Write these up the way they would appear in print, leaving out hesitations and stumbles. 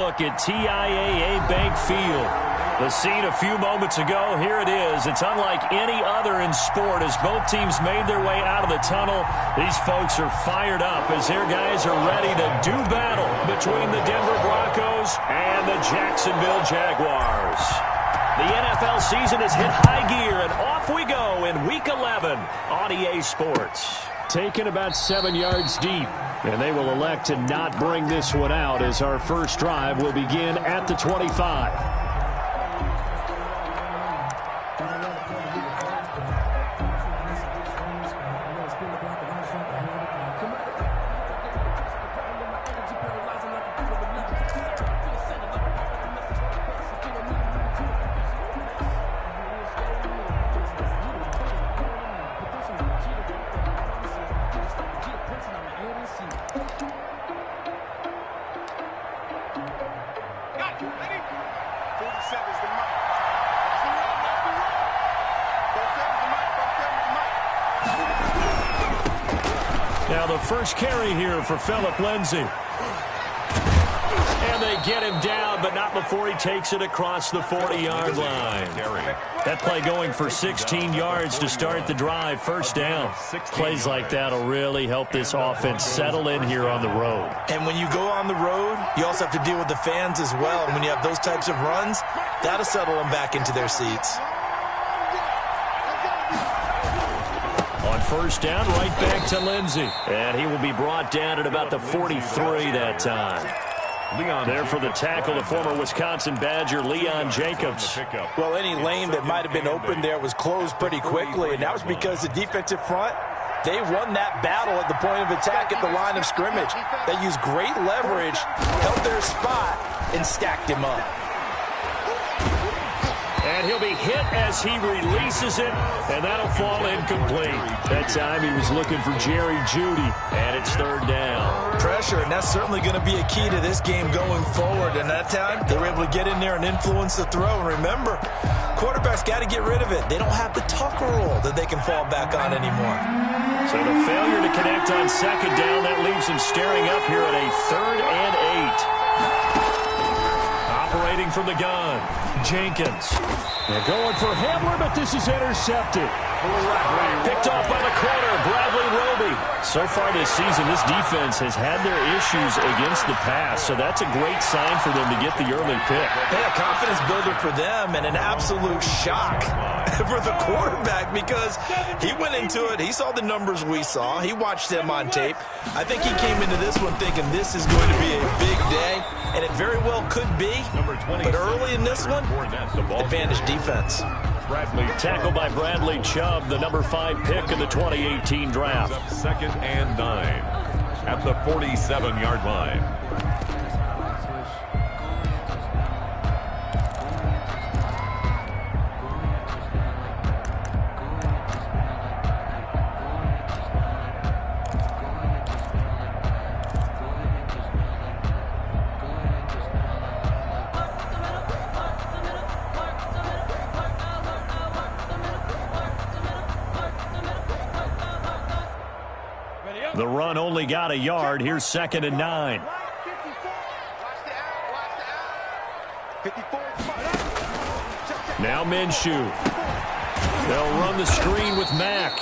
Look at TIAA Bank Field. The scene a few moments ago, here it is. It's unlike any other in sport as both teams made their way out of the tunnel. These folks are fired up as their guys are ready to do battle between the Denver Broncos and the Jacksonville Jaguars. The NFL season has hit high gear, and off we go in Week 11 on EA Sports. Taken about 7 yards deep, and they will elect to not bring this one out as our first drive will begin at the 25. Now the first carry here for Phillip Lindsay. And they get him down, but not before he takes it across the 40-yard line. That play going for 16 yards to start the drive, first down. Plays like that will really help this offense settle in here on the road. And when you go on the road, you also have to deal with the fans as well. And when you have those types of runs, that'll settle them back into their seats. First down, right back to Lindsay. And he will be brought down at about the 43 that time. There for the tackle, the former Wisconsin Badger, Leon Jacobs. Well, any lane that might have been open there was closed pretty quickly, and that was because the defensive front, they won that battle at the point of attack at the line of scrimmage. They used great leverage, held their spot, and stacked him up. And he'll be hit as he releases it, and that'll fall incomplete. That time he was looking for Jerry Jeudy, and it's third down. Pressure, and that's certainly going to be a key to this game going forward. And that time, they were able to get in there and influence the throw. And remember, quarterbacks got to get rid of it. They don't have the Tucker rule that they can fall back on anymore. So the failure to connect on second down, that leaves him staring up here at a 3rd and 8. Operating from the gun, Jenkins. They're going for Hamler, but this is intercepted. Picked off by the corner, Bradley Roby. So far this season, this defense has had their issues against the pass, so that's a great sign for them to get the early pick. Yeah, a confidence builder for them and an absolute shock for the quarterback because he went into it. He saw the numbers we saw. He watched them on tape. I think he came into this one thinking this is going to be a big day, and it very well could be. But early in this one, advantage defense. Tackled by Bradley Chubb, the number 5 pick in the 2018 draft. 2nd and 9 at the 47-yard line. The run only got a yard. Here's 2nd and 9. Now Minshew. They'll run the screen with Mack.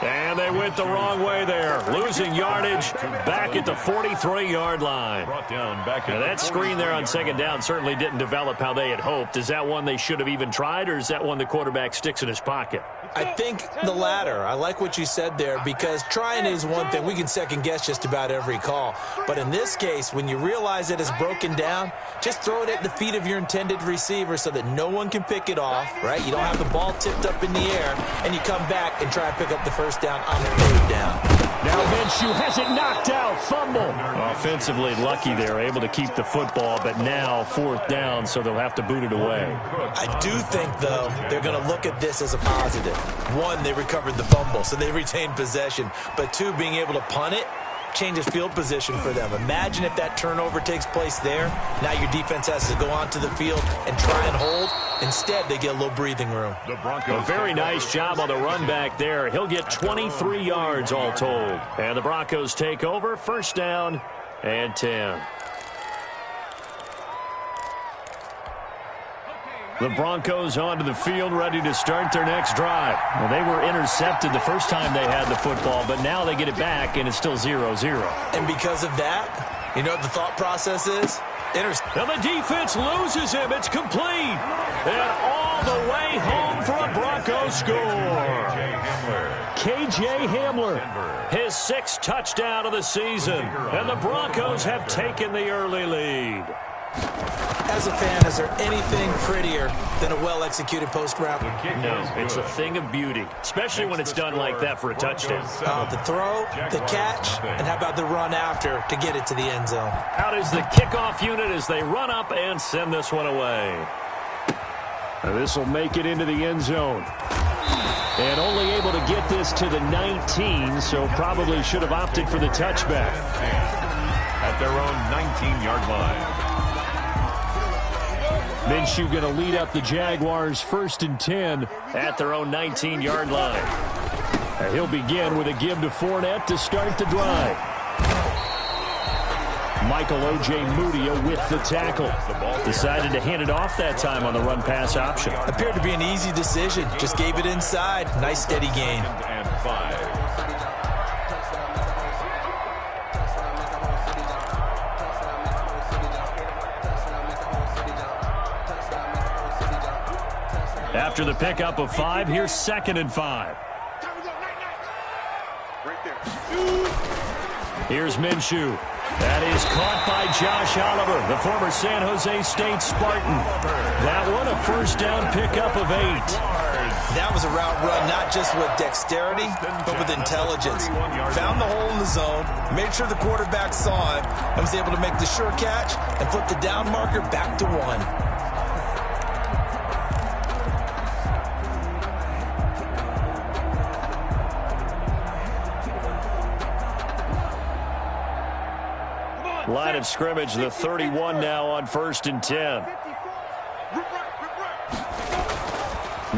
And they went the wrong way there. Losing yardage back at the 43-yard line. Now that screen there on second down certainly didn't develop how they had hoped. Is that one they should have even tried, or is that one the quarterback sticks in his pocket? I think the latter. I like what you said there because trying is one thing. We can second guess just about every call. But in this case, when you realize it is broken down, just throw it at the feet of your intended receiver so that no one can pick it off, right? You don't have the ball tipped up in the air, and you come back and try and pick up the first down on the 3rd down. Now Minshew has it knocked out. Fumble. Offensively lucky they're able to keep the football, but now 4th down, so they'll have to boot it away. I do think, though, they're going to look at this as a positive. 1, they recovered the fumble, so they retained possession. But 2, being able to punt it changes field position for them. Imagine if that turnover takes place there. Now your defense has to go onto the field and try and hold. Instead, they get a little breathing room. A very nice job on the run back there. He'll get 23 yards all told. And the Broncos take over. First down and 10. The Broncos onto the field, ready to start their next drive. Well, they were intercepted the first time they had the football, but now they get it back, and it's still 0-0. And because of that, you know what the thought process is? Now the defense loses him. It's complete. And all the way home for a Broncos score. KJ Hamler, his 6th touchdown of the season. And the Broncos have taken the early lead. As a fan, is there anything prettier than a well-executed post route? No, it's a thing of beauty, especially when it's done like that for a touchdown. The throw, the catch, and how about the run after to get it to the end zone? Out is the kickoff unit as they run up and send this one away. This will make it into the end zone. And only able to get this to the 19, so probably should have opted for the touchback. At their own 19-yard line. Minshew going to lead up the Jaguars 1st and 10 at their own 19-yard line. And he'll begin with a give to Fournette to start the drive. Michael O.J. Mudia with the tackle. Decided to hand it off that time on the run-pass option. Appeared to be an easy decision. Just gave it inside. Nice steady gain. And 5. After the pickup of 5, here's 2nd and 5. Here's Minshew. That is caught by Josh Oliver, the former San Jose State Spartan. That one, a 1st down pickup of 8. That was a route run not just with dexterity, but with intelligence. Found the hole in the zone, made sure the quarterback saw it, and was able to make the sure catch and flip the down marker back to 1. Line of scrimmage, the 31 now on 1st and 10.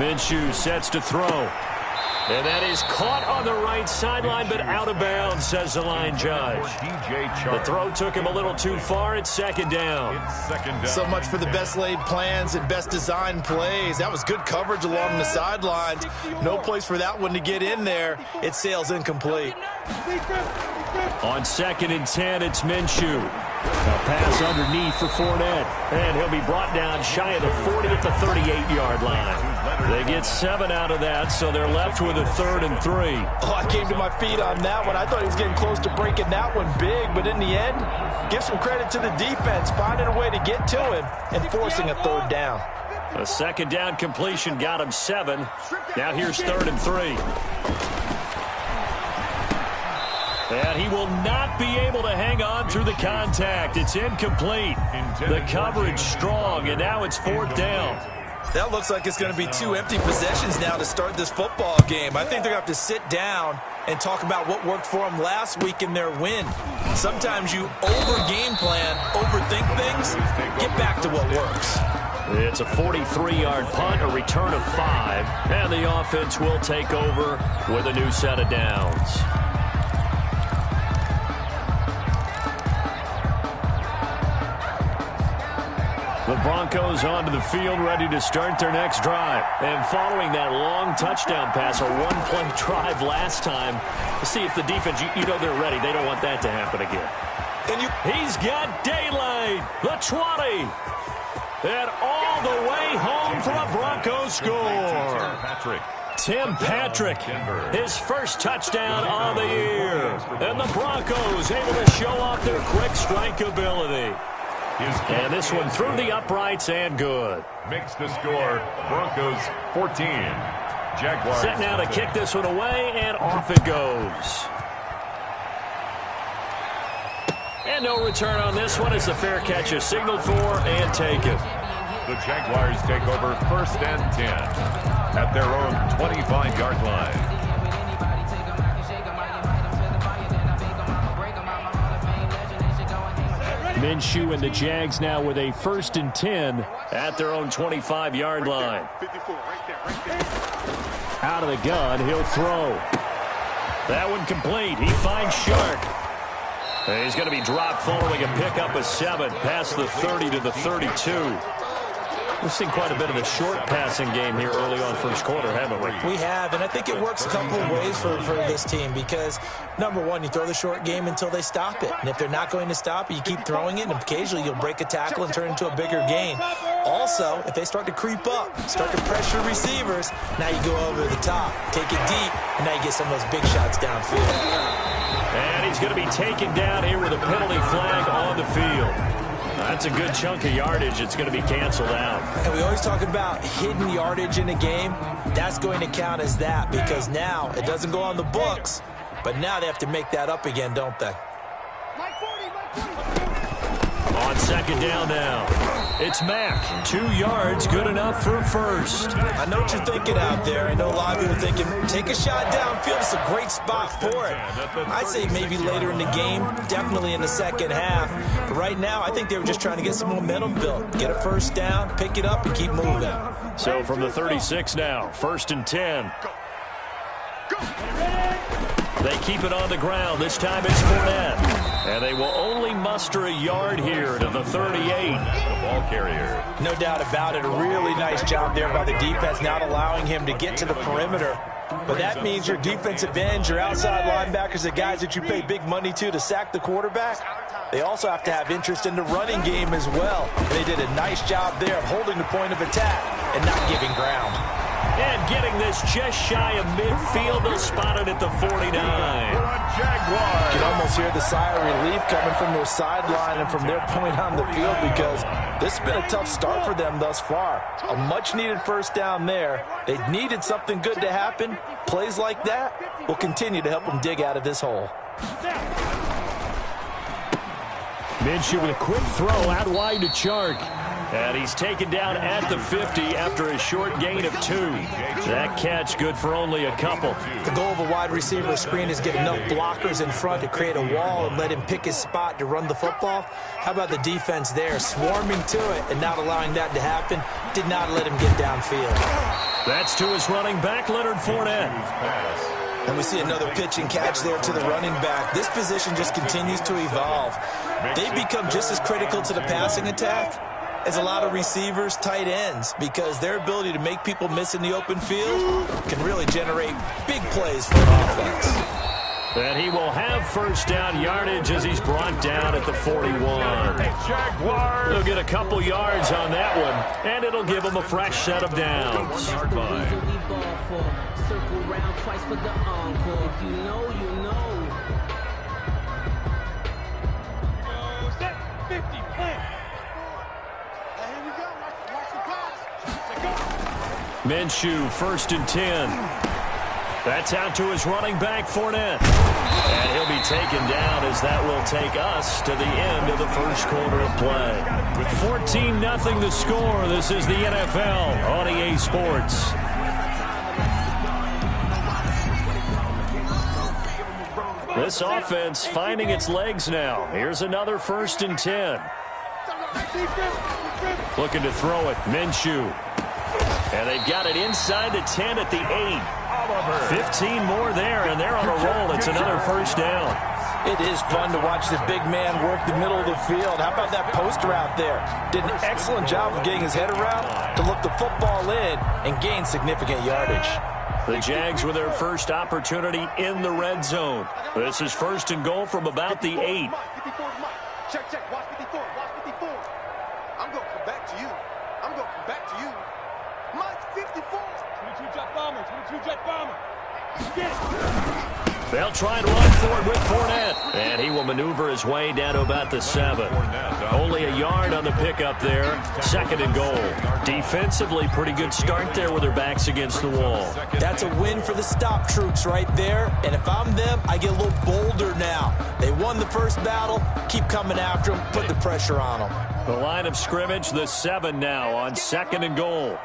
Minshew sets to throw. And that is caught on the right sideline, but out of bounds, says the line judge. The throw took him a little too far. It's 2nd down. So much for the best laid plans and best designed plays. That was good coverage along the sidelines. No place for that one to get in there. It sails incomplete. On 2nd and 10, it's Minshew. A pass underneath for Fournette. And he'll be brought down shy of the 40 at the 38-yard line. They get 7 out of that, so they're left with a 3rd and 3. Oh, I came to my feet on that one. I thought he was getting close to breaking that one big, but in the end, give some credit to the defense, finding a way to get to him and forcing a 3rd down. A 2nd down completion got him 7. Now here's 3rd and 3. And he will not be able to hang on through the contact. It's incomplete. The coverage strong, and now it's 4th down. That looks like it's going to be 2 empty possessions now to start this football game. I think they're going to have to sit down and talk about what worked for them last week in their win. Sometimes you over-game plan, overthink things, get back to what works. It's a 43-yard punt, a return of 5, and the offense will take over with a new set of downs. The Broncos onto the field, ready to start their next drive. And following that long touchdown pass, a 1-play drive last time, to see if the defense, you know they're ready. They don't want that to happen again. And he's got daylight, the 20. And all the way home for a Broncos score. Tim Patrick, his 1st touchdown on the year. And the Broncos able to show off their quick strike ability. And this one through the uprights and good. Makes the score Broncos 14. Jaguars. Set now to kick this one away, and off it goes. And no return on this one as the fair catch is signaled for and taken. The Jaguars take over 1st and 10 at their own 25-yard line. Minshew and the Jags now with a 1st and 10 at their own 25-yard line. Out of the gun, he'll throw. That one complete. He finds Shark. And he's going to be dropped following a pickup of 7 past the 30 to the 32. We've seen quite a bit of the short passing game here early on first quarter, haven't we? We have, and I think it works a couple of ways for this team because, number one, you throw the short game until they stop it. And if they're not going to stop it, you keep throwing it, and occasionally you'll break a tackle and turn it into a bigger gain. Also, if they start to creep up, start to pressure receivers, now you go over the top, take it deep, and now you get some of those big shots downfield. And he's going to be taken down here with a penalty flag on the field. That's a good chunk of yardage. It's going to be canceled out. And we always talk about hidden yardage in a game. That's going to count as that because now it doesn't go on the books, but now they have to make that up again, don't they? On second down now, it's Mack. 2 yards, good enough for a first. I know what you're thinking out there. I know a lot of people are thinking, take a shot downfield. It's a great spot for it. I'd say maybe later in the game, definitely in the second half. But right now, I think they were just trying to get some momentum built. Get a first down, pick it up, and keep moving. So from the 36 now, 1st and 10. They keep it on the ground. This time it's Fournette. And they will only muster a yard here to the 38. The ball carrier. No doubt about it. A really nice job there by the defense, not allowing him to get to the perimeter. But that means your defensive ends, your outside linebackers, the guys that you pay big money to sack the quarterback, they also have to have interest in the running game as well. And they did a nice job there of holding the point of attack and not giving ground. And getting this just shy of midfield. They'll spot it at the 49. You can almost hear the sigh of relief coming from their sideline and from their point on the field because this has been a tough start for them thus far. A much-needed first down there. They needed something good to happen. Plays like that will continue to help them dig out of this hole. Minshew with a quick throw out wide to Chark. And he's taken down at the 50 after a short gain of 2. That catch good for only a couple. The goal of a wide receiver screen is get enough blockers in front to create a wall and let him pick his spot to run the football. How about the defense there, swarming to it and not allowing that to happen? Did not let him get downfield. That's to his running back, Leonard Fournette. And we see another pitch and catch there to the running back. This position just continues to evolve. They become just as critical to the passing attack as a lot of receivers, tight ends, because their ability to make people miss in the open field can really generate big plays for an offense. And he will have first down yardage as he's brought down at the 41. He'll get a couple yards on that one, and it'll give him a fresh set of downs. Circle round twice for the encore. If you know, you know. Set 50, plant. Here we go. Watch the pass. Minshew, 1st and 10. That's out to his running back, Fournette. And he'll be taken down as that will take us to the end of the first quarter of play. With 14-0 the score, this is the NFL on EA Sports. This offense finding its legs now. Here's another 1st and 10. Looking to throw it, Minshew. And they've got it inside the 10 at the 8. 15 more there, and they're on a roll. It's another first down. It is fun to watch the big man work the middle of the field. How about that post route there? Did an excellent job of getting his head around to look the football in and gain significant yardage. The Jags with their first opportunity in the red zone. This is 1st and goal from about the 8. Check, check. Watch 54. Watch 54. I'm going to come back to you. I'm going to come back to you. Mike 54. 22 jet bomber. 22 jet bomber. Get it. They'll try and run for it with Fournette. And he will maneuver his way down to about the 7. Only a yard on the pickup there. 2nd and goal. Defensively, pretty good start there with their backs against the wall. That's a win for the stop troops right there. And if I'm them, I get a little bolder now. They won the first battle. Keep coming after them. Put the pressure on them. The line of scrimmage, the 7 now on 2nd and goal.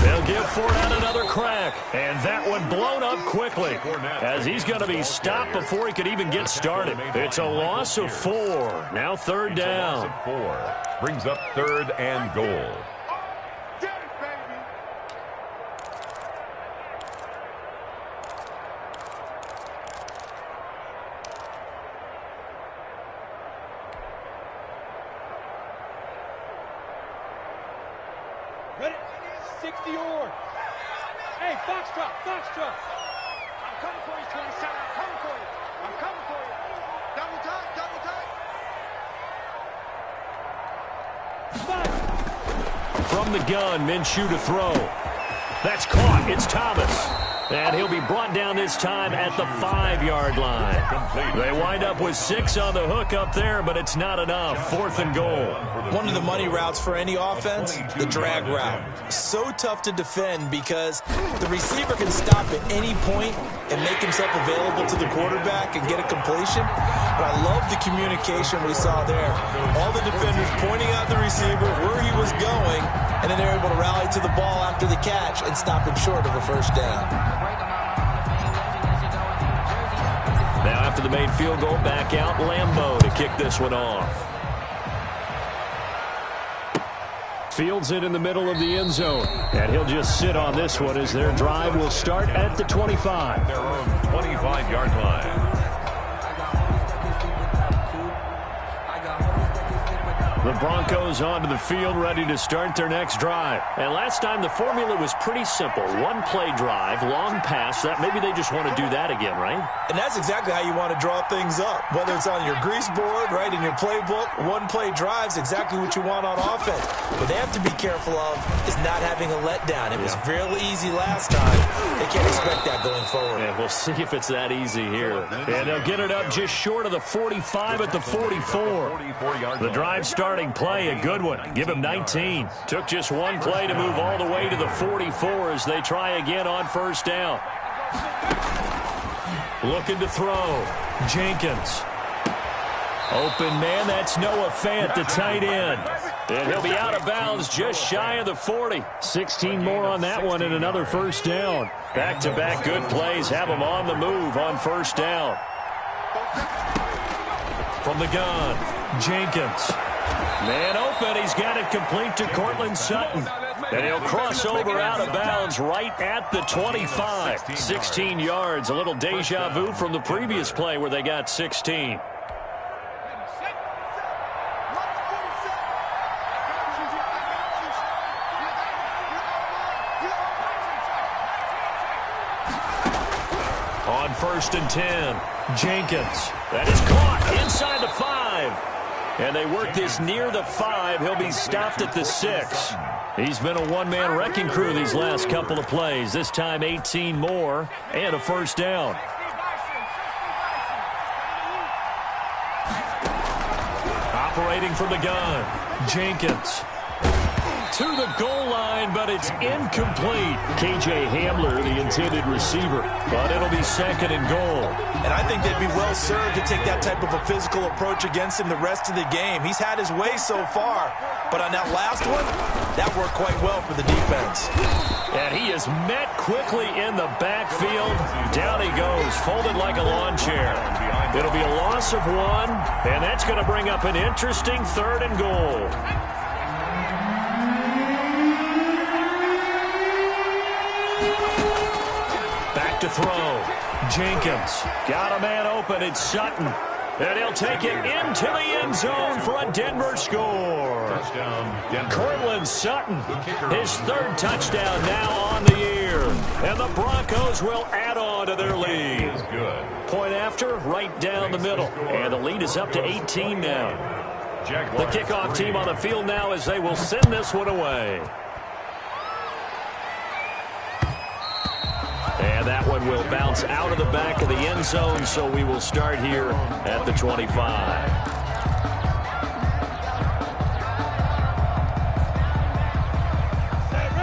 They'll give Fournette another crack, and that one blown up quickly as he's going to be stopped before he could even get started. It's a loss of 4. Now 3rd down. 4 brings up 3rd and goal. Ready? 60 or. Hey, foxtrot, foxtrot. I'm coming for you, 27. I'm coming for you. I'm coming for you. Double time, double time. From the gun, Minshew to throw. That's caught. It's Thomas. And he'll be brought down this time at the 5-yard line. They wind up with 6 on the hook up there, but it's not enough. 4th and goal. One of the money routes for any offense, the drag route. So tough to defend because the receiver can stop at any point and make himself available to the quarterback and get a completion. But I love the communication we saw there. All the defenders pointing out the receiver where he was going, and then they're able to rally to the ball after the catch and stop him short of a first down. Now after the made field goal, back out Lambeau to kick this one off. Fields it in the middle of the end zone. And he'll just sit on this one as their drive will start at the 25. Their own 25-yard line. The Broncos onto the field, ready to start their next drive. And last time the formula was pretty simple. One-play drive, long pass. That maybe they just want to do that again, right? And that's exactly how you want to draw things up. Whether it's on your grease board, right, in your playbook, one-play drive's exactly what you want on offense. What they have to be careful of is not having a letdown. It was fairly easy last time. They can't expect that going forward. Yeah, we'll see if it's that easy here. And they'll get it up just short of the 45 at the 44. The drive starting play, a good one. Give him 19. Took just one play to move all the way to the 44 as they try again on first down. Looking to throw. Jenkins. Open man, that's Noah Fant, the tight end. And he'll be out of bounds just shy of the 40. 16 more on that one and another first down. Back-to-back good plays have him on the move on first down. From the gun, Jenkins. Man open, he's got it complete to Cortland Sutton. And he'll cross over out of bounds right at the 25. 16 yards, a little deja vu from the previous play where they got 16. On 1st and 10, Jenkins. That is caught inside the 5. And they work this near the 5. He'll be stopped at the 6. He's been a one-man wrecking crew these last couple of plays. This time 18 more and a first down. Operating from the gun, Jenkins. To the goal line, but it's incomplete. KJ Hamler, the intended receiver, but it'll be 2nd and goal. And I think they'd be well served to take that type of a physical approach against him the rest of the game. He's had his way so far, but on that last one, that worked quite well for the defense. And he is met quickly in the backfield. Down he goes, folded like a lawn chair. It'll be a loss of 1, and that's going to bring up an interesting 3rd and goal. Back to throw. Jenkins got a man open. It's Sutton. And he'll take it into the end zone for a Denver score. Touchdown, Denver. Cortland Sutton, his 3rd touchdown now on the year. And the Broncos will add on to their lead. Good. Point after, right down the middle. And the lead is up to 18 now. The kickoff team on the field now as they will send this one away. And that one will bounce out of the back of the end zone, so we will start here at the 25.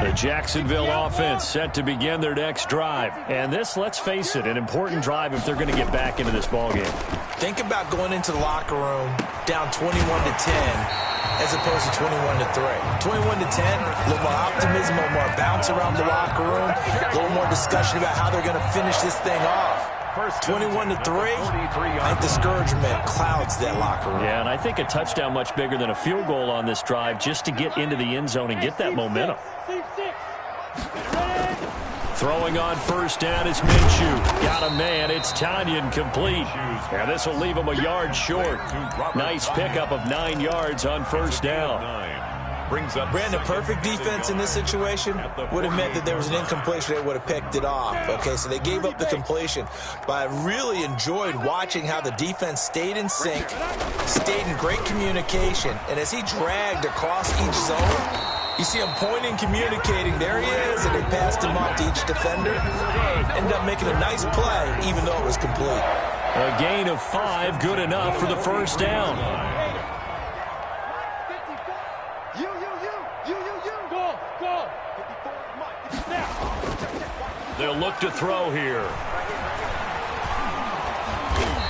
The Jacksonville offense set to begin their next drive. And this, let's face it, an important drive if they're going to get back into this ballgame. Think about going into the locker room down 21-10 as opposed to 21-3. 21-10, a little more optimism, a little more bounce around the locker room, a little more discussion about how they're going to finish this thing off. 21-3, I think discouragement clouds that locker room. Yeah, and I think a touchdown much bigger than a field goal on this drive just to get into the end zone and get that momentum. Throwing on first down is Minshew. Got a man. It's Tanyan complete. And this will leave him a yard short. Nice pickup of 9 yards on first down. Brings up Brandon, perfect defense in this situation would have meant that there was an incompletion. They would have picked it off. Okay, so they gave up the completion. But I really enjoyed watching how the defense stayed in sync, stayed in great communication, and as he dragged across each zone, you see him pointing, communicating. There he is, and they passed him off to each defender. Ended up making a nice play, even though it was complete. A gain of 5, good enough for the first down. They'll look to throw here.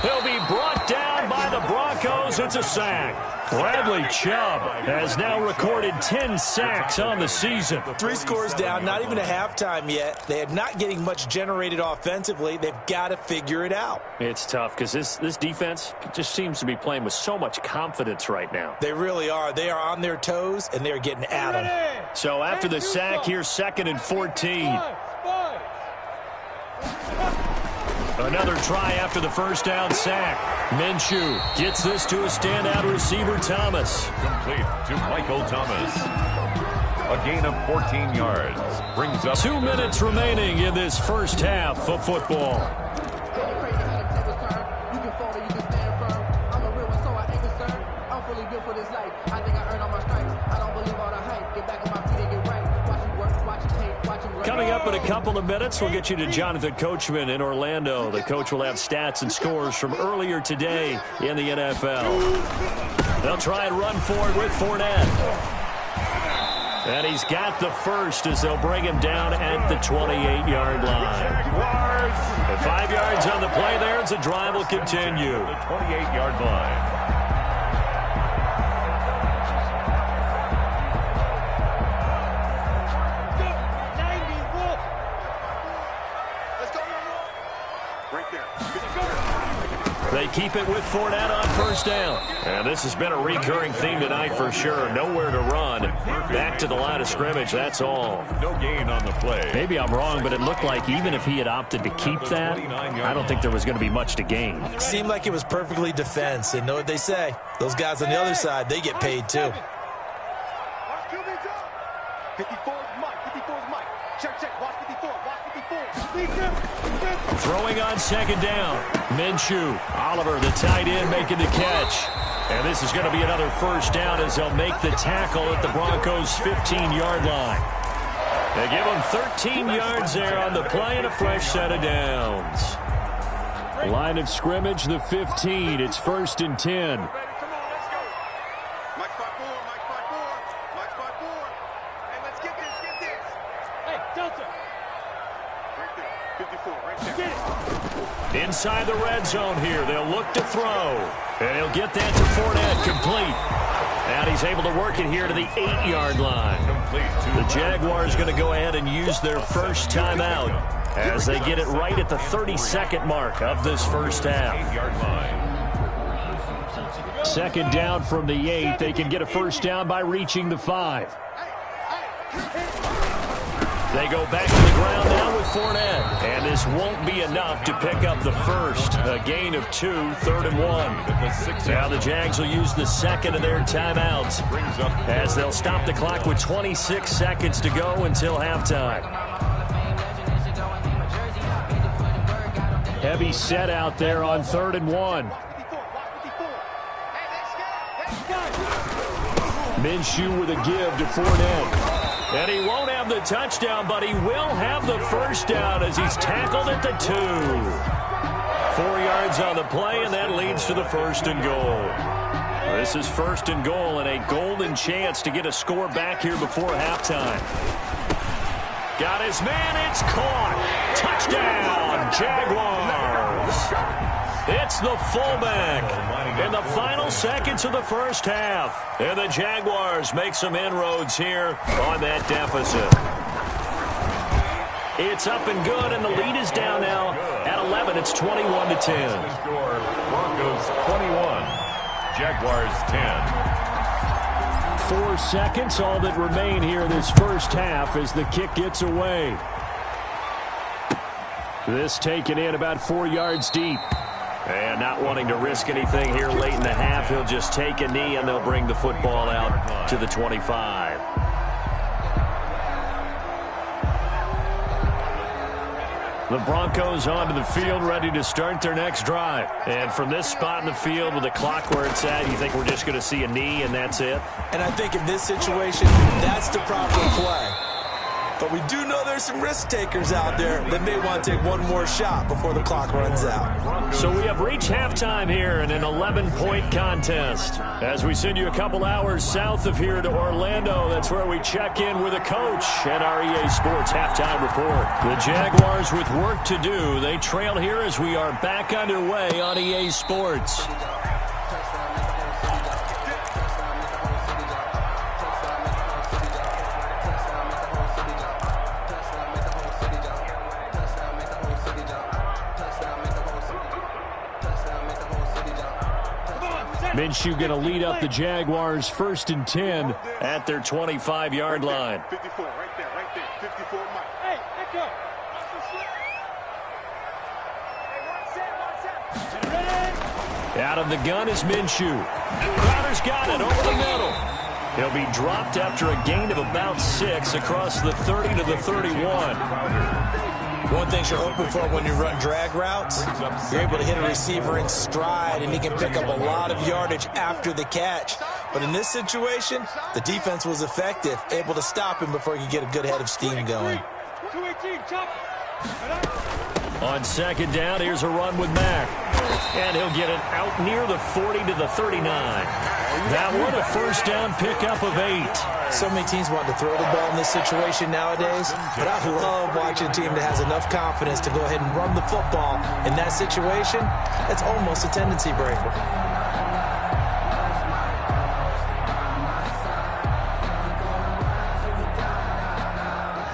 He'll be brought down by the Broncos. It's a sack. Bradley Chubb has now recorded 10 sacks on the season. 3 scores down, not even a halftime yet. They are not getting much generated offensively. They've got to figure it out. It's tough because this defense just seems to be playing with so much confidence right now. They really are. They are on their toes, and they're getting at them. So after the sack, here's 2nd and 14. Another try after the first down sack. Minshew gets this to a standout receiver, Thomas. Complete to Michael Thomas. A gain of 14 yards. Brings up 2 minutes remaining in this first half of football. Coming up in a couple of minutes, we'll get you to Jonathan Coachman in Orlando. The coach will have stats and scores from earlier today in the NFL. They'll try and run forward with Fournette. And he's got the first as they'll bring him down at the 28-yard line. And 5 yards on the play there as the drive will continue. The 28-yard line. They keep it with Fournette on first down. And this has been a recurring theme tonight for sure. Nowhere to run. Back to the line of scrimmage, that's all. No gain on the play. Maybe I'm wrong, but it looked like even if he had opted to keep that, I don't think there was going to be much to gain. Seemed like it was perfectly defense. And know what they say? Those guys on the other side, they get paid too. 54 is Mike. 54 is Mike. Check, check. Watch 54. Watch 54. Throwing on second down. Minshew. Oliver, the tight end, making the catch. And this is going to be another first down as they'll make the tackle at the Broncos' 15-yard line. They give them 13 yards there on the play and a fresh set of downs. Line of scrimmage, the 15. It's 1st and 10. Inside the red zone here. They'll look to throw. And he'll get that to Fournette, complete. And he's able to work it here to the 8-yard line. The Jaguars going to go ahead and use their first timeout as they get it right at the 32nd mark of this first half. 8-yard line. Second down from the 8. They can get a first down by reaching the 5. They go back to the ground now with Fournette. And this won't be enough to pick up the first. A gain of 2, 3rd and 1. Now the Jags will use the second of their timeouts as they'll stop the clock with 26 seconds to go until halftime. Heavy set out there on 3rd and 1. Minshew with a give to Fournette. And he won't have the touchdown, but he will have the first down as he's tackled at the 2. 4 yards on the play, and that leads to the 1st and goal. This is 1st and goal and a golden chance to get a score back here before halftime. Got his man, it's caught. Touchdown, Jaguars. It's the fullback in the final seconds of the first half. And the Jaguars make some inroads here on that deficit. It's up and good, and the lead is down now at 11. It's 21-10. Broncos 21, Jaguars 10. 4 seconds, all that remain here in this first half as the kick gets away. This taken in about 4 yards deep. And not wanting to risk anything here late in the half, he'll just take a knee, and they'll bring the football out to the 25. The Broncos onto the field, ready to start their next drive. And from this spot in the field with the clock where it's at, you think we're just going to see a knee and that's it? And I think in this situation, that's the proper play. But we do know there's some risk takers out there that may want to take one more shot before the clock runs out. So we have reached halftime here in an 11-point contest. As we send you a couple hours south of here to Orlando, that's where we check in with a coach and our EA Sports halftime report. The Jaguars with work to do. They trail here as we are back underway on EA Sports. Minshew going to lead up the Jaguars 1st and 10 at their 25-yard line. 54, right there, 54, Mike. Hey, let go. Out of the gun is Minshew. Crowder's got it over the middle. He'll be dropped after a gain of about 6 across the 30 to the 31. One thing you're hoping for when you run drag routes, you're able to hit a receiver in stride, and he can pick up a lot of yardage after the catch. But in this situation, the defense was effective, able to stop him before he could get a good head of steam going. 218, chop. On 2nd down, here's a run with Mack. And he'll get it out near the 40 to the 39. That one a 1st down pickup of 8. So many teams want to throw the ball in this situation nowadays, but I love watching a team that has enough confidence to go ahead and run the football. In that situation, it's almost a tendency breaker.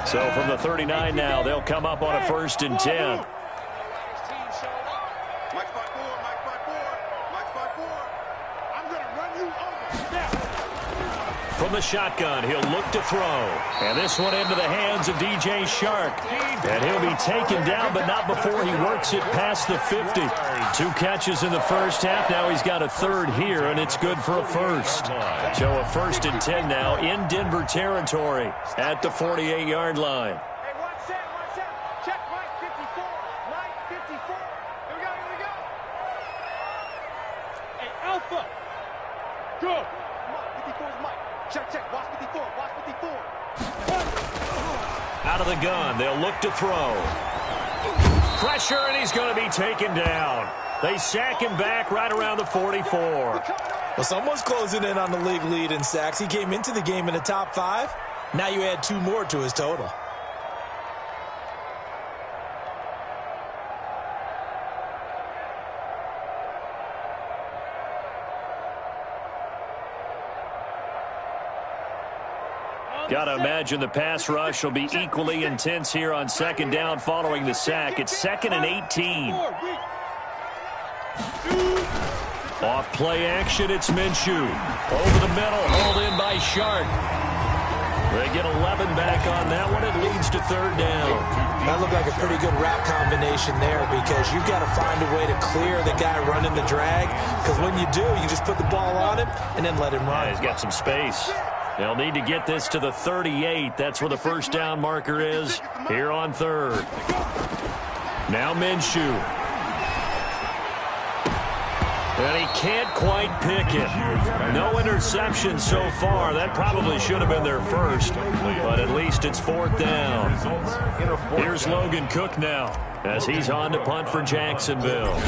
So from the 39 now, they'll come up on a 1st and 10. From the shotgun, he'll look to throw. And this one into the hands of DJ Shark. And he'll be taken down, but not before he works it past the 50. 2 catches in the first half. Now he's got a 3rd here, and it's good for a 1st. So a 1st and 10 now in Denver territory at the 48-yard line. Hey, one set. Check Mike 54. Mike 54. Here we go. Hey, Alpha. Go. Mike 54 is Mike. Check. Watch 54. Out of the gun, they'll look to throw. Pressure, and he's going to be taken down. They sack him back right around the 44. Well, someone's closing in on the league lead in sacks. He came into the game in the top 5. Now you add 2 more to his total. Got to imagine the pass rush will be equally intense here on 2nd down following the sack. It's 2nd and 18. Off play action, it's Minshew. Over the middle, hauled in by Shark. They get 11 back on that one. It leads to 3rd down. That looked like a pretty good route combination there, because you've got to find a way to clear the guy running the drag, because when you do, you just put the ball on him and then let him run. Yeah, he's got some space. They'll need to get this to the 38. That's where the 1st down marker is here on 3rd. Now Minshew. And he can't quite pick it. No interception so far. That probably should have been their 1st, but at least it's 4th down. Here's Logan Cook now as he's on to punt for Jacksonville.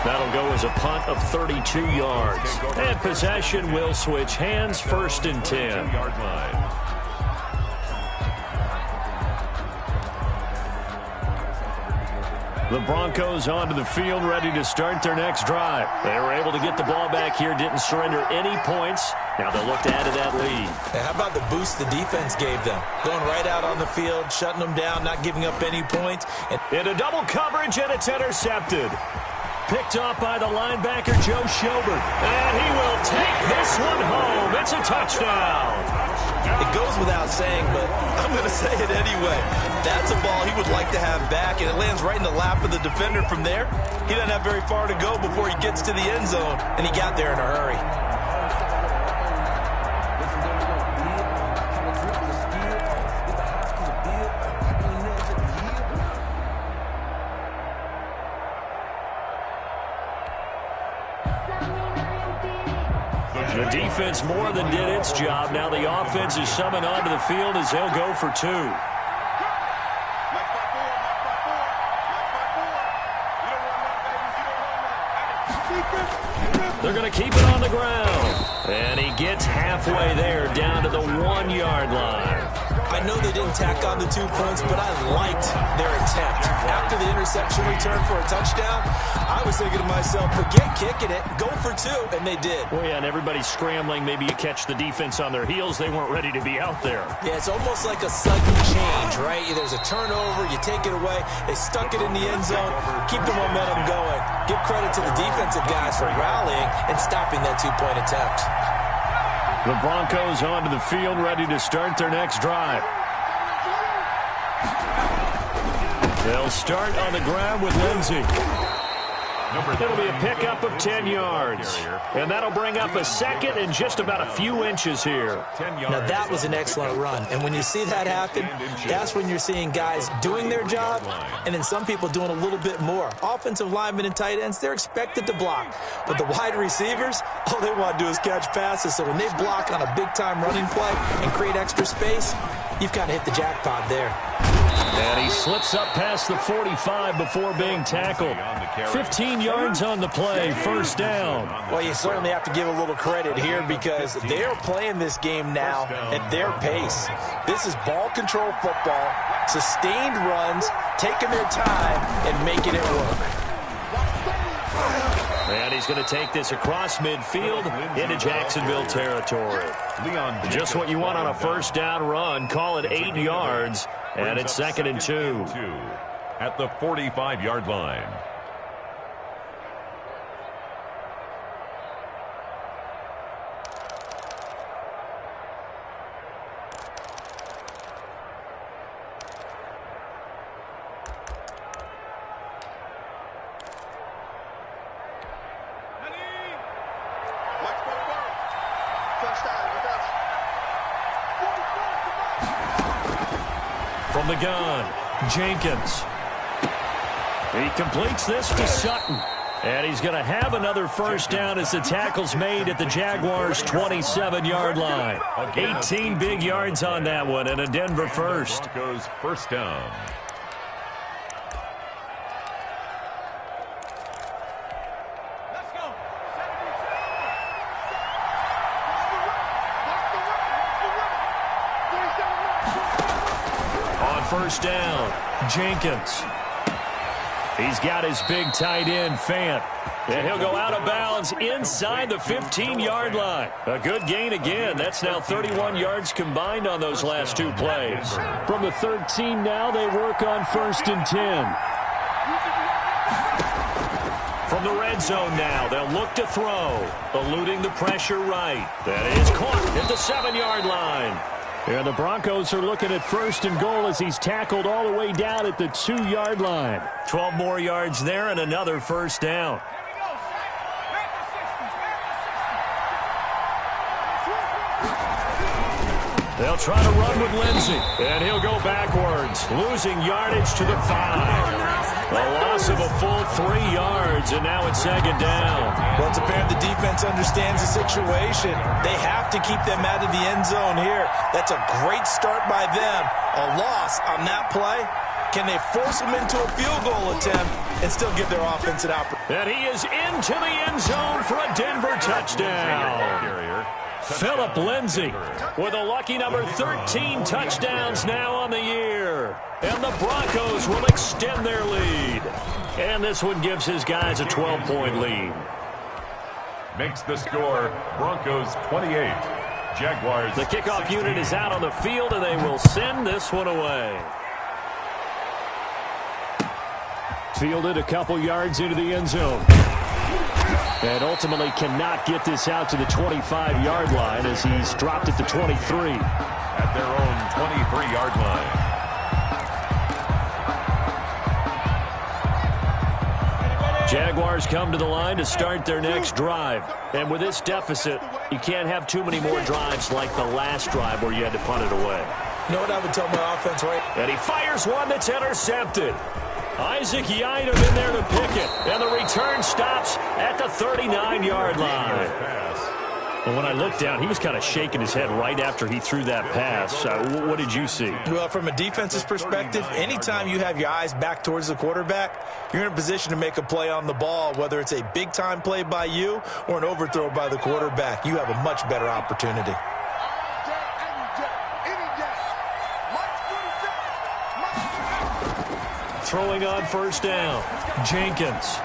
That'll go as a punt of 32 yards. And possession will switch hands, 1st and 10. The Broncos onto the field, ready to start their next drive. They were able to get the ball back here, didn't surrender any points. Now they'll look to add to that lead. Hey, how about the boost the defense gave them? Going right out on the field, shutting them down, not giving up any points. Into double coverage, and it's intercepted. Picked off by the linebacker, Joe Schobert. And he will take this one home. It's a touchdown. It goes without saying, but I'm going to say it anyway. That's a ball he would like to have back, and it lands right in the lap of the defender from there. He doesn't have very far to go before he gets to the end zone, and he got there in a hurry. The defense more than did its job. Now the offense is summoned onto the field as they'll go for two. They're going to keep it on the ground. And he gets halfway there, down to the 1-yard line. I know they didn't tack on the 2 points, but I liked their attempt. After the interception return for a touchdown, I was thinking to myself, forget kicking it, go for 2, and they did. Well, yeah, and everybody's scrambling. Maybe you catch the defense on their heels. They weren't ready to be out there. Yeah, it's almost like a sudden change, right? There's a turnover, you take it away, they stuck it in the end zone, keep the momentum going. Give credit to the defensive guys for rallying and stopping that 2-point attempt. The Broncos onto the field, ready to start their next drive. They'll start on the ground with Lindsey. It'll be a pickup of 10 yards. And that'll bring up a second and just about a few inches here. Now, that was an excellent run. And when you see that happen, that's when you're seeing guys doing their job and then some people doing a little bit more. Offensive linemen and tight ends, they're expected to block. But the wide receivers, all they want to do is catch passes. So when they block on a big-time running play and create extra space, you've kind of hit the jackpot there. And he slips up past the 45 before being tackled. 15 yards on the play, first down. Well, you certainly have to give a little credit here because they're playing this game now at their pace. This is ball control football, sustained runs, taking their time and making it work. And he's going to take this across midfield into Jacksonville territory. Just what you want on a first down run. Call it 8 yards, and it's 2nd and 2. At the 45-yard line. From the gun, Jenkins. He completes this to Sutton. And he's going to have another first down as the tackle's made at the Jaguars' 27-yard line. 18 big yards on that one, and a Denver first. Broncos first down. First down, Jenkins. He's got his big tight end, Fant. And he'll go out of bounds inside the 15-yard line. A good gain again. That's now 31 yards combined on those last 2 plays. From the 13 now, they work on 1st and 10. From the red zone now, they'll look to throw. Eluding the pressure right. That is caught at the 7-yard line. And the Broncos are looking at 1st and goal as he's tackled all the way down at the 2-yard line. 12 more yards there and another first down. They'll try to run with Lindsey, and he'll go backwards, losing yardage to the 5. A loss of a full 3 yards, and now it's 2nd down. Well, it's apparent the defense understands the situation. They have to keep them out of the end zone here. That's a great start by them. A loss on that play. Can they force them into a field goal attempt and still give their offense an opportunity? And he is into the end zone for a Denver touchdown. Philip Lindsay with a lucky number 13 touchdowns now on the year. And the Broncos will extend their lead. And this one gives his guys a 12-point lead. Makes the score Broncos 28. Jaguars. The kickoff 16. Unit is out on the field, and they will send this one away. Fielded a couple yards into the end zone. And ultimately cannot get this out to the 25-yard line as he's dropped at the 23. at their own 23-yard line. Jaguars come to the line to start their next drive. And with this deficit, you can't have too many more drives like the last drive where you had to punt it away. You know what I would tell my offense, right? And he fires one that's intercepted. Isaac Yiadom in there to pick it. And the return stops at the 39-yard line. And when I looked down, he was kind of shaking his head right after he threw that pass. What did you see? Well, from a defense's perspective, anytime you have your eyes back towards the quarterback, you're in a position to make a play on the ball, whether it's a big-time play by you or an overthrow by the quarterback. You have a much better opportunity. Throwing on first down, Jenkins.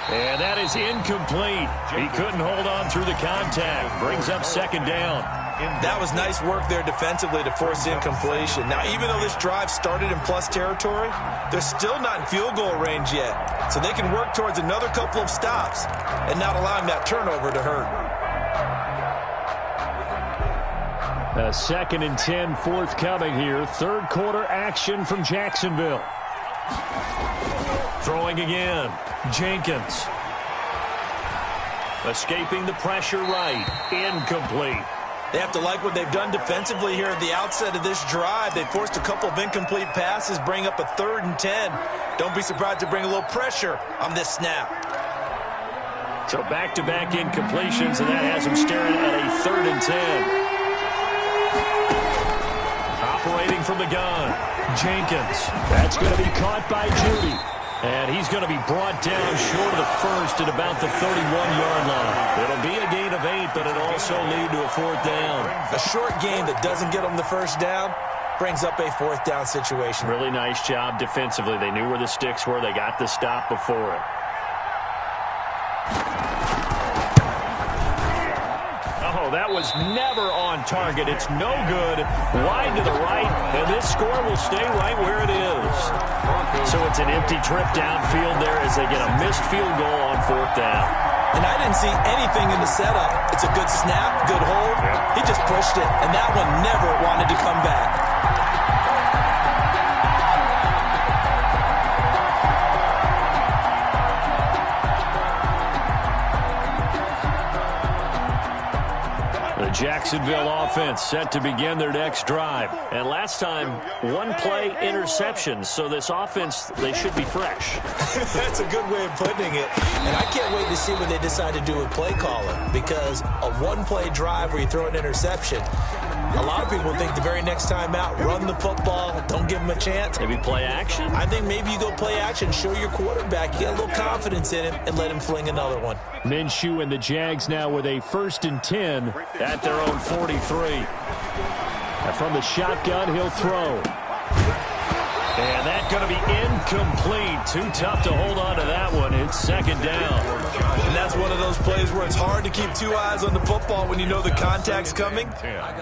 And that is incomplete. He couldn't hold on through the contact. Brings up second down. That was nice work there defensively to force incompletion. Now, even though this drive started in plus territory, they're still not in field goal range yet. So they can work towards another couple of stops and not allowing that turnover to hurt. A 2nd and 10 forthcoming here. Third quarter action from Jacksonville. Throwing again. Jenkins. Escaping the pressure right. Incomplete. They have to like what they've done defensively here at the outset of this drive. They forced a couple of incomplete passes, bring up a 3rd and 10. Don't be surprised to bring a little pressure on this snap. So back-to-back incompletions, and that has them staring at a 3rd and 10. Operating from the gun, Jenkins. That's going to be caught by Judy. And he's going to be brought down short of the first at about the 31-yard line. It'll be a gain of 8, but it'll also lead to a 4th down. A short gain that doesn't get them the first down brings up a 4th down situation. Really nice job defensively. They knew where the sticks were. They got the stop before it. Oh, that was never on target. It's no good. Wide to the right, and this score will stay right where it is. So it's an empty trip downfield there as they get a missed field goal on 4th down. And I didn't see anything in the setup. It's a good snap, good hold. He just pushed it, and that one never wanted to come back. The Jacksonville offense set to begin their next drive. And last time, one-play interceptions. So this offense, they should be fresh. That's a good way of putting it. And I can't wait to see what they decide to do with play calling. Because a one-play drive where you throw an interception, a lot of people think the very next time out, run the football, don't give him a chance. Maybe play action? I think maybe you go play action, show your quarterback, you get a little confidence in him, and let him fling another one. Minshew and the Jags now with a 1st and 10 at their own 43. And from the shotgun, he'll throw. And that's going to be incomplete. Too tough to hold on to that one. It's 2nd down. And that's one of those plays where it's hard to keep 2 eyes on the football when you know the contact's coming,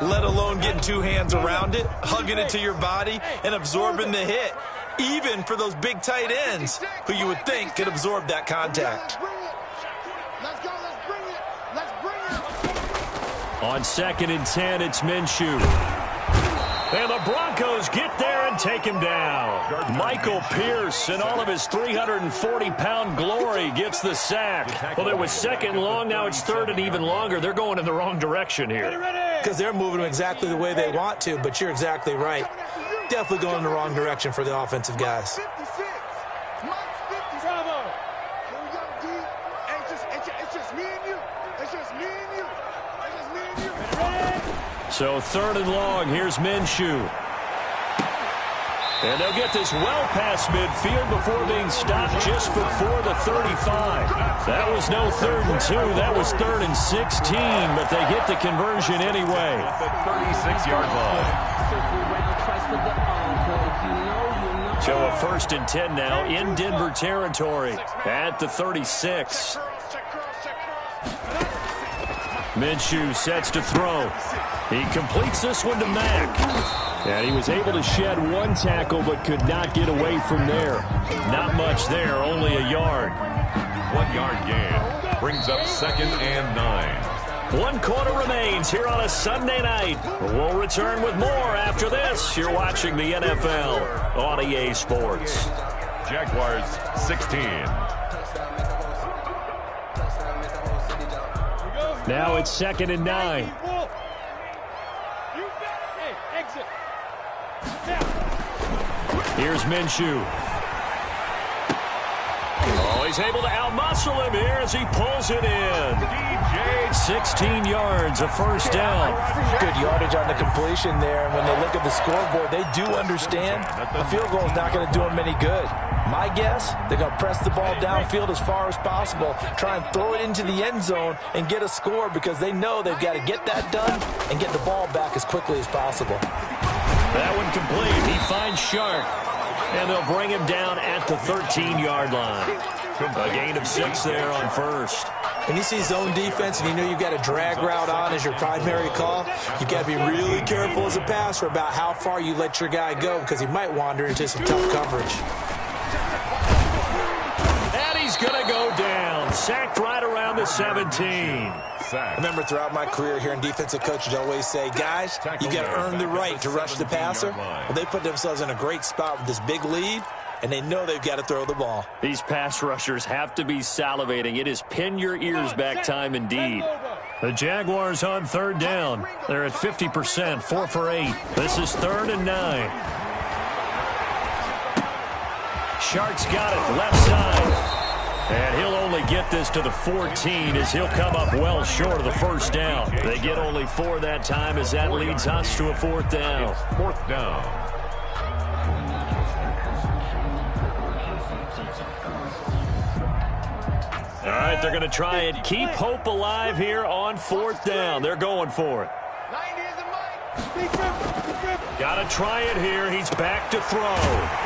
let alone getting 2 hands around it, hugging it to your body, and absorbing the hit, even for those big tight ends who you would think could absorb that contact. Let's go, let's bring it. Let's bring it. On 2nd and 10, it's Minshew. And the Broncos get there and take him down. Michael Pierce, in all of his 340-pound glory, gets the sack. Well, it was 2nd and long. Now it's 3rd and even longer. They're going in the wrong direction here. Because they're moving them exactly the way they want to, but you're exactly right. Definitely going in the wrong direction for the offensive guys. 56. Mike 50. Bravo. Here we go, D. It's just me and you. It's just me and you. It's just me and you. So 3rd and long, here's Minshew. And they'll get this well past midfield before being stopped just before the 35. That was no 3rd and 2. That was 3rd and 16, but they get the conversion anyway. At the 36-yard line. So a 1st and 10 now in Denver territory at the 36. Minshew sets to throw. He completes this one to Mack. And he was able to shed 1 tackle but could not get away from there. Not much there, only a yard. 1 yard gain brings up 2nd and 9. 1 quarter remains here on a Sunday night. We'll return with more after this. You're watching the NFL on EA Sports. Jaguars 16. Now it's 2nd and 9. Here's Minshew. Oh, he's able to outmuscle him here as he pulls it in. 16 yards, a first down. Good yardage on the completion there. When they look at the scoreboard, they do understand a field goal is not going to do them any good. My guess, they're going to press the ball downfield as far as possible, try and throw it into the end zone and get a score because they know they've got to get that done and get the ball back as quickly as possible. That one complete. He finds Shark, and they'll bring him down at the 13-yard line. A gain of 6 there on first. When you see zone defense and you know you've got a drag route on as your primary call, you've got to be really careful as a passer about how far you let your guy go because he might wander into some tough coverage. And he's going to go down. Sacked right around the 17. I remember throughout my career hearing defensive coaches always say, guys, you got to earn the right to rush the passer. Well, they put themselves in a great spot with this big lead, and they know they've got to throw the ball. These pass rushers have to be salivating. It is pin your ears back time indeed. The Jaguars on 3rd down. They're at 50%, 4 for 8. This is 3rd and 9. Shark's got it, left side. And he'll only get this to the 14 as he'll come up well short of the first down. They get only 4 that time as that leads us to a 4th down. It's 4th down. All right, they're going to try and keep hope alive here on 4th down. They're going for it. Got to try it here. He's back to throw.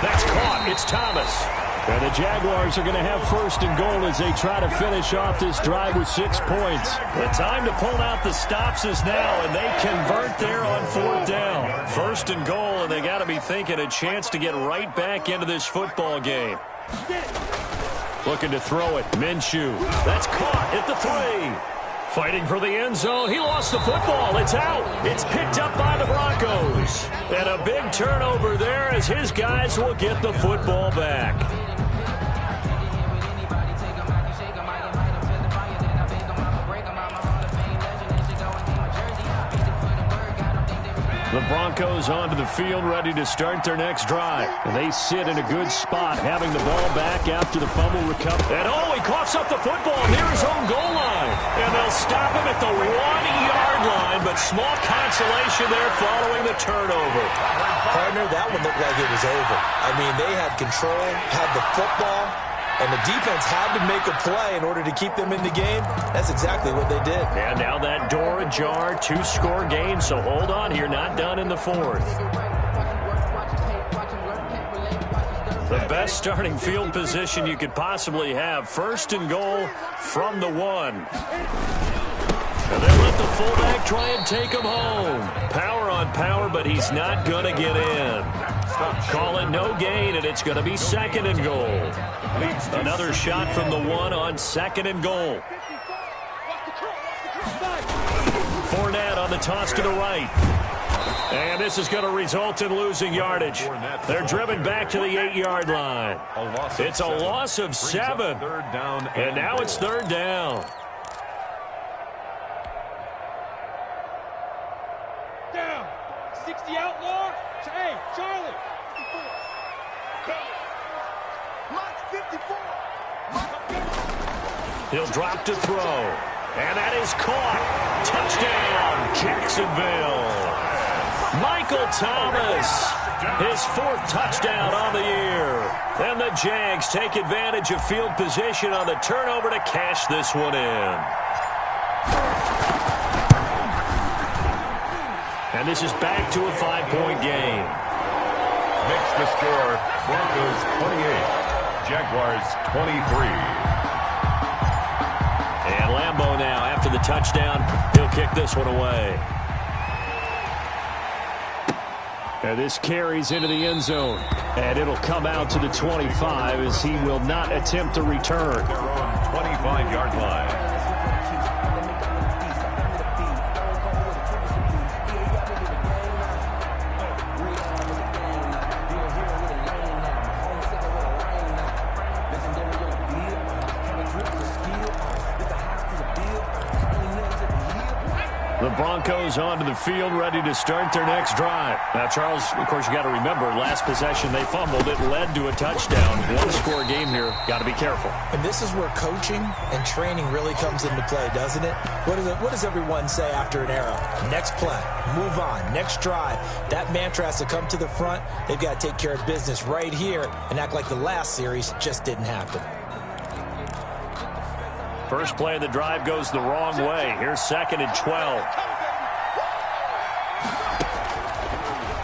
That's caught. It's Thomas. And the Jaguars are going to have 1st and goal as they try to finish off this drive with 6 points. The time to pull out the stops is now, and they convert there on 4th down. 1st and goal, and they got to be thinking a chance to get right back into this football game. Looking to throw it. Minshew. That's caught at the 3. Fighting for the end zone. He lost the football. It's out. It's picked up by the Broncos. And a big turnover there as his guys will get the football back. The Broncos onto the field ready to start their next drive. And they sit in a good spot having the ball back after the fumble recovery. And oh, he coughs up the football near his own goal line. And they'll stop him at the 1-yard line, but small consolation there following the turnover. Partner, that one looked like it was over. I mean, they had control, had the football, and the defense had to make a play in order to keep them in the game. That's exactly what they did. And now that door ajar, 2-score game, so hold on here, not done in the 4th. The best starting field position you could possibly have. 1st and goal from the 1. And they let the fullback try and take him home. Power on power, but he's not going to get in. Call it no gain, and it's going to be 2nd and goal. Another shot from the 1 on 2nd and goal. Fournette on the toss to the right. And this is going to result in losing yardage. They're driven back to the 8-yard line. It's a loss of 7. And now it's 3rd down. Down. 60 outlaw. Hey, Charlie. 54. He'll drop to throw. And that is caught. Touchdown, Jacksonville. Michael Thomas, his 4th touchdown on the year. And the Jags take advantage of field position on the turnover to cash this one in. And this is back to a 5-point game. Makes the score Broncos 28, Jaguars 23. And Lambeau now, after the touchdown, he'll kick this one away. And this carries into the end zone. And it'll come out to the 25 as he will not attempt to return. Their own 25-yard line. The Broncos onto the field, ready to start their next drive. Now, Charles, of course, you got to remember, last possession they fumbled. It led to a touchdown. One-score game here. Got to be careful. And this is where coaching and training really comes into play, doesn't it? What does everyone say after an error? Next play, move on, next drive. That mantra has to come to the front. They've got to take care of business right here and act like the last series just didn't happen. First play of the drive goes the wrong way. Here's 2nd and 12.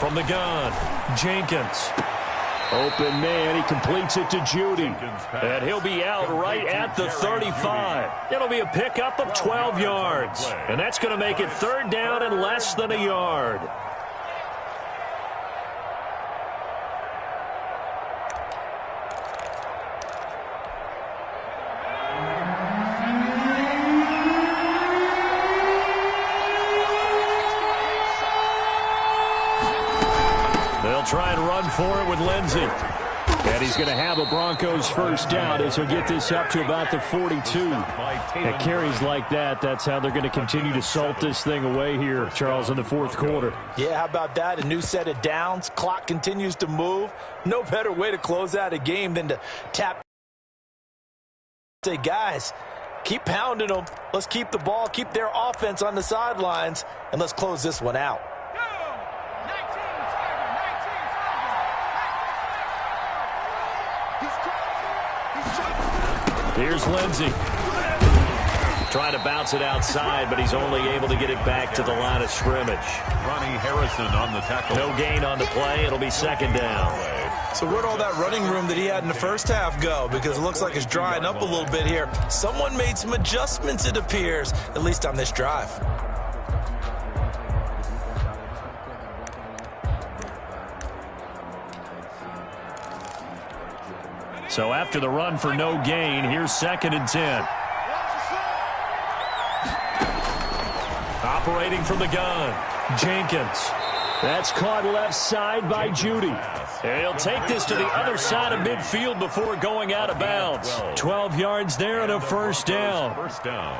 From the gun, Jenkins. Open man, he completes it to Judy. And he'll be out right at the 35. It'll be a pickup of 12 yards. And that's going to make it 3rd down and less than a yard. Try and run for it with Lindsey. And he's going to have a Broncos first down as he'll get this up to about the 42. At carries like that, that's how they're going to continue to salt this thing away here, Charles, in the 4th quarter. Yeah, how about that? A new set of downs. Clock continues to move. No better way to close out a game than to tap. Say, guys, keep pounding them. Let's keep the ball, keep their offense on the sidelines, and let's close this one out. Here's Lindsey. Trying to bounce it outside, but he's only able to get it back to the line of scrimmage. Ronnie Harrison on the tackle. No gain on the play. It'll be 2nd down. So where'd all that running room that he had in the first half go? Because it looks like it's drying up a little bit here. Someone made some adjustments, it appears, at least on this drive. So after the run for no gain, here's 2nd and 10. Operating from the gun, Jenkins. That's caught left side by Judy. And he'll take this to the other side of midfield before going out of bounds. 12 yards there and a first down. First down.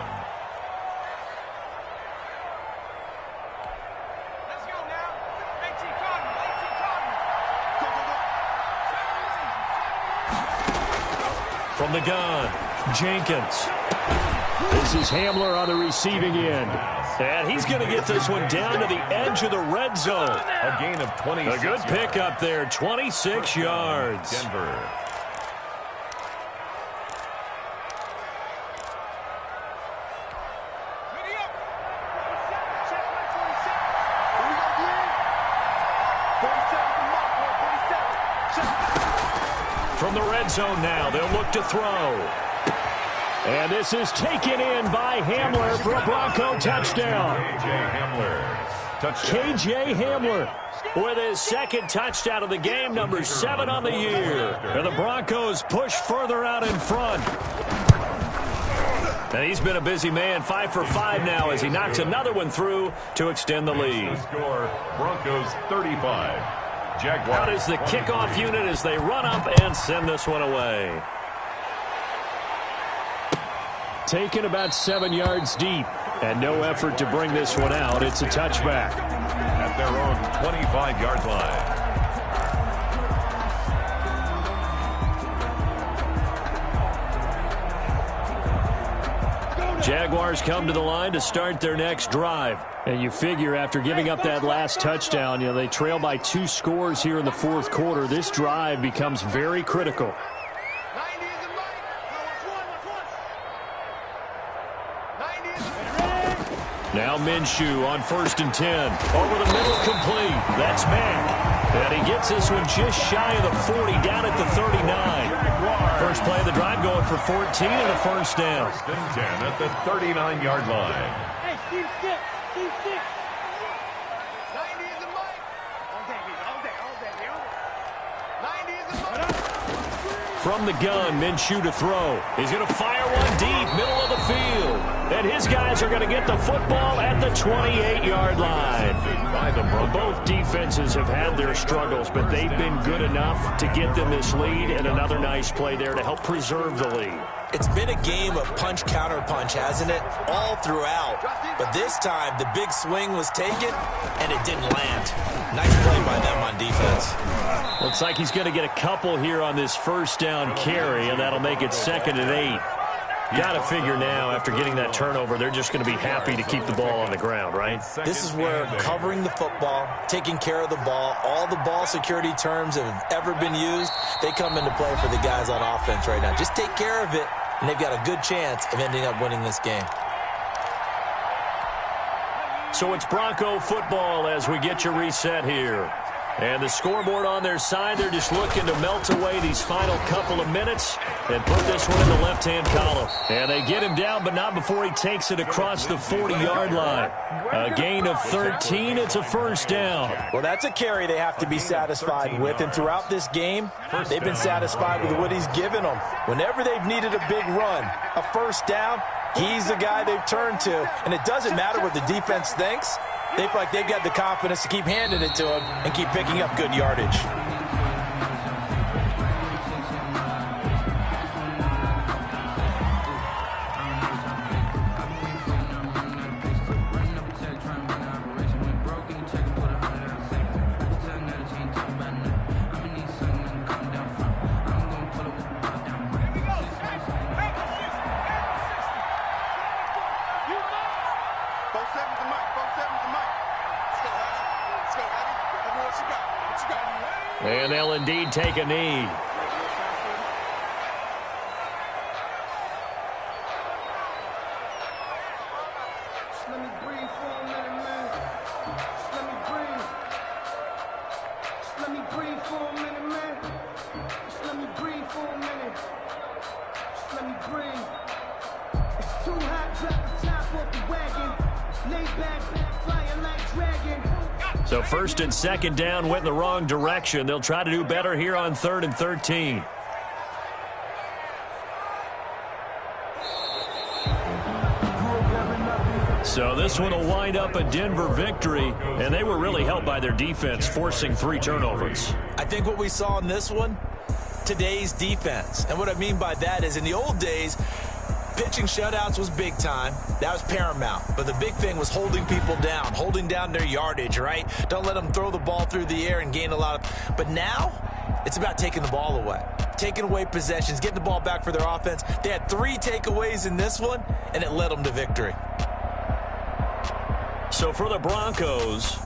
From the gun, Jenkins. This is Hamler on the receiving end. And he's going to get this one down to the edge of the red zone. A gain of 26. A good pickup there, 26 yards. Denver. From the red zone now, they'll look to throw. And this is taken in by Hamler for a Bronco touchdown. KJ Hamler with his 2nd touchdown of the game, number 7 on the year. And the Broncos push further out in front. And he's been a busy man, 5 for 5 now as he knocks another one through to extend the lead. The score, Broncos 35. Jaguars. Out is the kickoff unit as they run up and send this one away. Taken about 7 yards deep, and no effort to bring this one out. It's a touchback. At their own 25-yard line. Jaguars come to the line to start their next drive. And you figure after giving up that last touchdown, they trail by 2 scores here in the 4th quarter. This drive becomes very critical. Now Minshew on 1st and 10. Over the middle, complete. That's Mack. And he gets this one just shy of the 40, down at the 39. First play of the drive going for 14 and a first down. 1st and 10 at the 39-yard line. Hey, Steve 6. Steve 6. 90 is the mic. All day. 90 is the mic. From the gun, Minshew to throw. He's going to fire one deep, middle of the field. And his guys are going to get the football at the 28-yard line. Both defenses have had their struggles, but they've been good enough to get them this lead, and another nice play there to help preserve the lead. It's been a game of punch, counter punch, hasn't it? All throughout. But this time, the big swing was taken, and it didn't land. Nice play by them on defense. Looks like he's going to get a couple here on this first down carry, and that'll make it 2nd and 8. Got to figure now, after getting that turnover, they're just going to be happy to keep the ball on the ground, right? This is where covering the football, taking care of the ball, all the ball security terms that have ever been used, they come into play for the guys on offense right now. Just take care of it, and they've got a good chance of ending up winning this game. So it's Bronco football as we get you reset here. And the scoreboard on their side, they're just looking to melt away these final couple of minutes and put this one in the left-hand column. And they get him down, but not before he takes it across the 40-yard line. A gain of 13. It's a first down. Well, that's a carry they have to be satisfied with. And throughout this game, they've been satisfied with what he's given them. Whenever they've needed a big run, a first down, he's the guy they've turned to. And it doesn't matter what the defense thinks. They feel like they've got the confidence to keep handing it to him and keep picking up good yardage. And they'll indeed take a knee. Let me breathe for a minute, man. Let me breathe. Let me breathe for a minute, man. Let me breathe for a minute. Let me breathe. It's too hot, drop the top off the wagon. Lay back, flying like dragon. So 1st and 2nd down went in the wrong direction. They'll try to do better here on 3rd and 13. So this one will wind up a Denver victory, and they were really helped by their defense, forcing 3 turnovers. I think what we saw in this one, today's defense. And what I mean by that is in the old days, pitching shutouts was big time. That was paramount. But the big thing was holding people down, holding down their yardage, right? Don't let them throw the ball through the air and gain a lot of... But now, it's about taking the ball away. Taking away possessions, getting the ball back for their offense. They had 3 takeaways in this one, and it led them to victory. So for the Broncos,